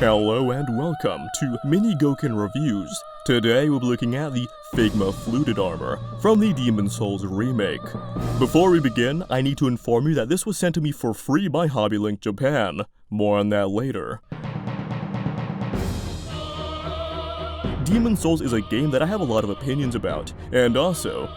Hello and welcome to Zerogokin Reviews. Today we'll be looking at the figma Fluted armor from the Demon's Souls remake. Before we begin, I need to inform you that this was sent to me for free by HobbyLink Japan. More on that later. Demon's Souls is a game that I have a lot of opinions about, and also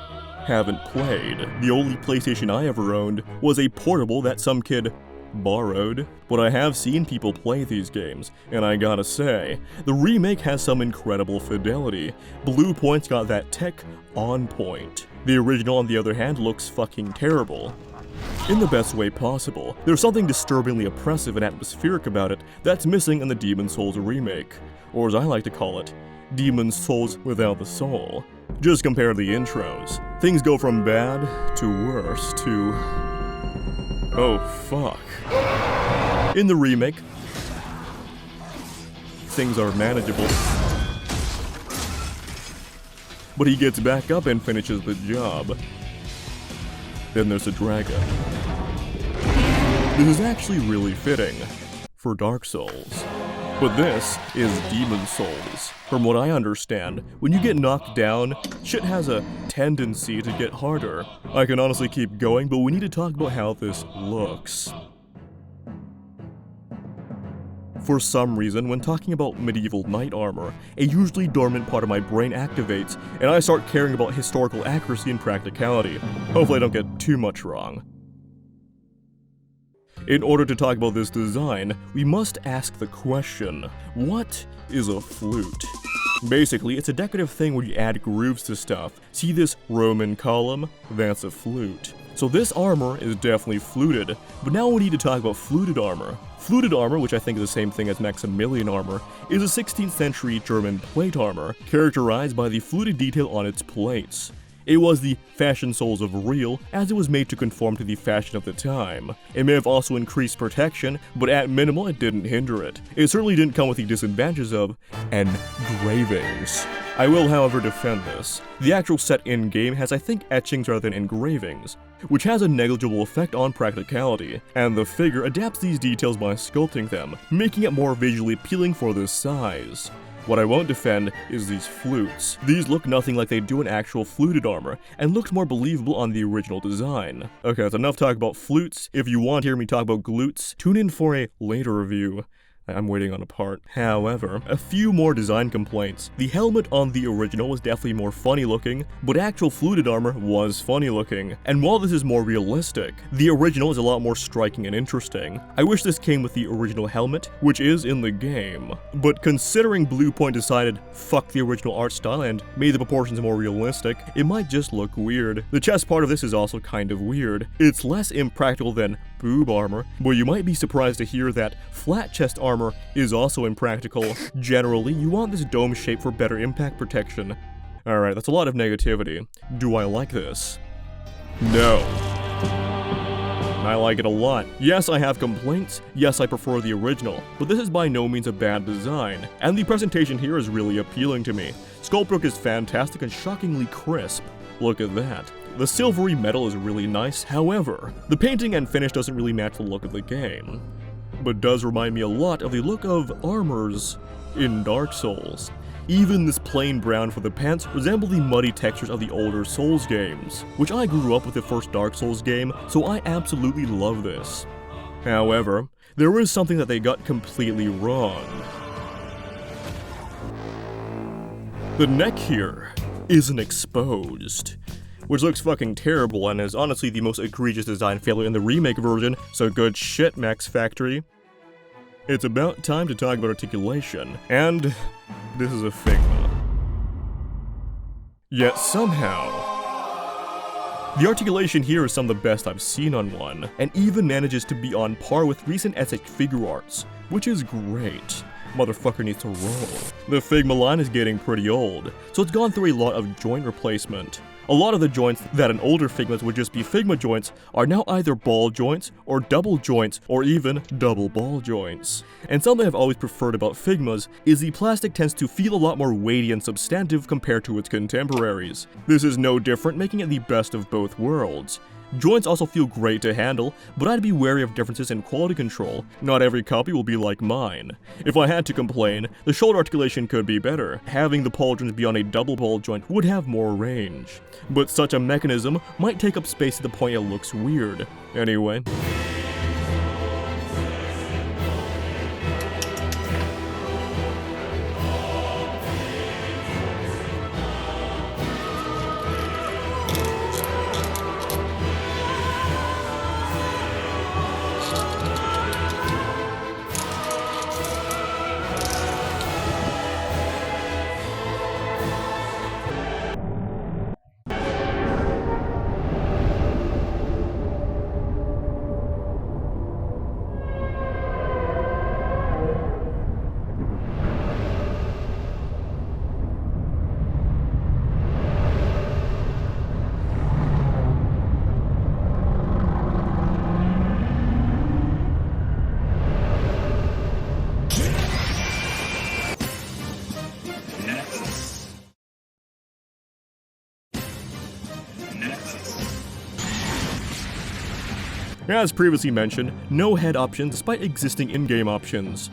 haven't played. The only PlayStation I ever owned was a portable that some kid borrowed, but I have seen people play these games, and I gotta say, the remake has some incredible fidelity. Bluepoint's got that tech on point. The original, on the other hand, looks fucking terrible. In the best way possible. There's something disturbingly oppressive and atmospheric about it that's missing in the Demon's Souls remake, or as I like to call it, Demon's Souls without the soul. Just compare the intros. Things go from bad to worse to... oh fuck. In the remake, things are manageable, but he gets back up and finishes the job. Then there's a dragon. This is actually really fitting for Dark Souls. But this is Demon's Souls. From what I understand, when you get knocked down, shit has a tendency to get harder. I can honestly keep going, but we need to talk about how this looks. For some reason, when talking about medieval knight armor, a usually dormant part of my brain activates, and I start caring about historical accuracy and practicality. Hopefully I don't get too much wrong. In order to talk about this design, we must ask the question, what is a flute? Basically, it's a decorative thing where you add grooves to stuff. See this Roman column? That's a flute. So this armor is definitely fluted, but now we need to talk about fluted armor. Fluted armor, which I think is the same thing as Maximilian armor, is a 16th century German plate armor, characterized by the fluted detail on its plates. It was the fashion soles of real, as it was made to conform to the fashion of the time. It may have also increased protection, but at minimal it didn't hinder it. It certainly didn't come with the disadvantages of engravings. I will, however, defend this. The actual set in-game has, I think, etchings rather than engravings, which has a negligible effect on practicality, and the figure adapts these details by sculpting them, making it more visually appealing for this size. What I won't defend is these flutes. These look nothing like they do in actual fluted armor, and looked more believable on the original design. Okay, that's enough talk about flutes. If you want to hear me talk about glutes, tune in for a later review. I'm waiting on a part. However, a few more design complaints. The helmet on the original was definitely more funny looking, but actual fluted armor was funny looking. And while this is more realistic, the original is a lot more striking and interesting. I wish this came with the original helmet, which is in the game. But considering Bluepoint decided fuck the original art style and made the proportions more realistic, it might just look weird. The chest part of this is also kind of weird. It's less impractical than boob armor, but you might be surprised to hear that flat chest armor is also impractical. Generally, you want this dome shape for better impact protection. Alright, that's a lot of negativity. Do I like this? No. I like it a lot. Yes, I have complaints. Yes, I prefer the original, but this is by no means a bad design, and the presentation here is really appealing to me. Sculptwork is fantastic and shockingly crisp. Look at that. The silvery metal is really nice, however, the painting and finish doesn't really match the look of the game, but does remind me a lot of the look of armors in Dark Souls. Even this plain brown for the pants resemble the muddy textures of the older Souls games, which I grew up with the first Dark Souls game, so I absolutely love this. However, there is something that they got completely wrong. The neck here isn't exposed, which looks fucking terrible and is honestly the most egregious design failure in the remake version, so good shit, Max Factory. It's about time to talk about articulation, and this is a figma. Yet somehow, the articulation here is some of the best I've seen on one, and even manages to be on par with recent Essex figure arts, which is great. Motherfucker needs to roll. The Figma line is getting pretty old, so it's gone through a lot of joint replacement. A lot of the joints that in older Figmas would just be Figma joints are now either ball joints, or double joints, or even double ball joints. And something I've always preferred about Figmas is the plastic tends to feel a lot more weighty and substantive compared to its contemporaries. This is no different, making it the best of both worlds. Joints also feel great to handle, but I'd be wary of differences in quality control. Not every copy will be like mine. If I had to complain, the shoulder articulation could be better. Having the pauldrons be on a double ball joint would have more range. But such a mechanism might take up space to the point it looks weird. Anyway. As previously mentioned, no head option despite existing in-game options.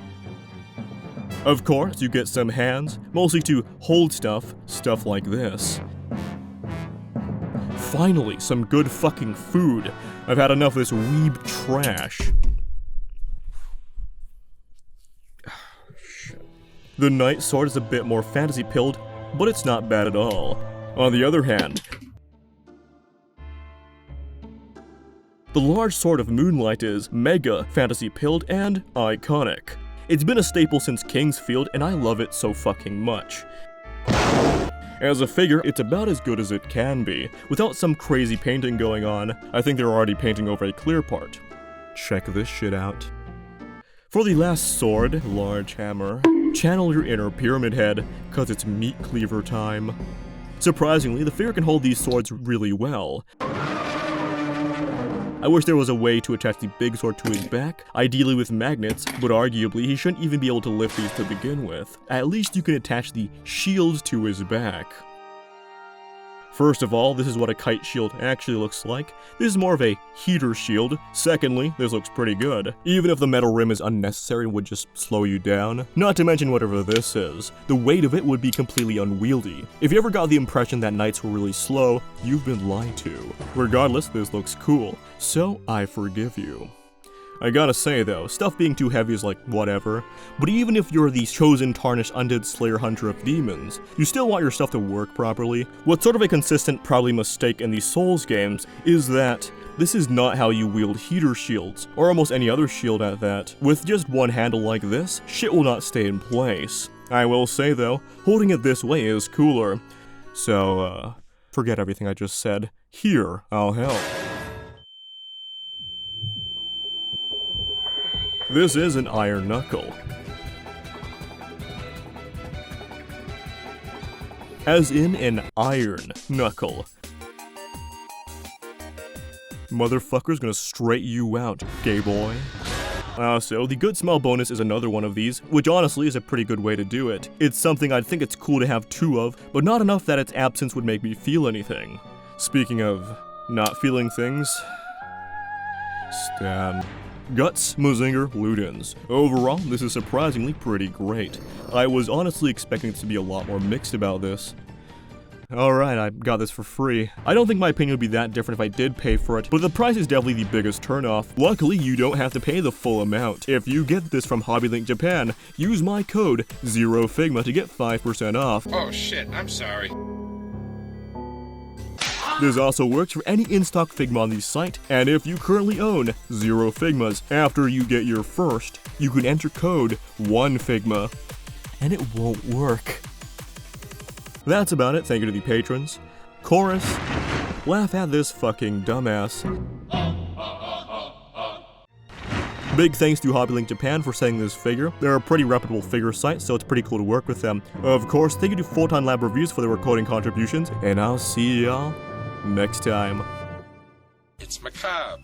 Of course, you get some hands, mostly to hold stuff like this. Finally, some good fucking food. I've had enough of this weeb trash. The Knight Sword is a bit more fantasy-pilled, but it's not bad at all. On the other hand, the large sword of Moonlight is mega fantasy-pilled and iconic. It's been a staple since Kingsfield, and I love it so fucking much. As a figure, it's about as good as it can be, without some crazy painting going on. I think they're already painting over a clear part. Check this shit out. For the last sword, large hammer, channel your inner Pyramid Head, cause it's meat cleaver time. Surprisingly, the figure can hold these swords really well. I wish there was a way to attach the big sword to his back, ideally with magnets, but arguably he shouldn't even be able to lift these to begin with. At least you can attach the shield to his back. First of all, this is what a kite shield actually looks like. This is more of a heater shield. Secondly, this looks pretty good, even if the metal rim is unnecessary and would just slow you down. Not to mention whatever this is. The weight of it would be completely unwieldy. If you ever got the impression that knights were really slow, you've been lied to. Regardless, this looks cool, so I forgive you. I gotta say though, stuff being too heavy is like whatever, but even if you're the chosen tarnished undead slayer hunter of demons, you still want your stuff to work properly. What's sort of a consistent, probably mistake in these Souls games is that this is not how you wield heater shields, or almost any other shield at that. With just one handle like this, shit will not stay in place. I will say though, holding it this way is cooler. So, forget everything I just said. Here, I'll help. This is an iron knuckle. As in an iron knuckle. Motherfucker's gonna straight you out, gay boy. So the good smell bonus is another one of these, which honestly is a pretty good way to do it. It's something I'd think it's cool to have two of, but not enough that its absence would make me feel anything. Speaking of not feeling things, Stan. Guts, Mazinger, Ludens. Overall, this is surprisingly pretty great. I was honestly expecting to be a lot more mixed about this. Alright, I got this for free. I don't think my opinion would be that different if I did pay for it, but the price is definitely the biggest turnoff. Luckily, you don't have to pay the full amount. If you get this from HobbyLink Japan, use my code ZeroFigma to get 5% off. Oh shit, I'm sorry. This also works for any in-stock Figma on the site, and if you currently own 0 Figmas, after you get your first, you can enter code 1Figma, and it won't work. That's about it, thank you to the patrons. Chorus, laugh at this fucking dumbass. Big thanks to HobbyLink Japan for sending this figure. They're a pretty reputable figure site, so it's pretty cool to work with them. Of course, thank you to Photon Lab Reviews for their recording contributions, and I'll see y'all next time. It's macabre.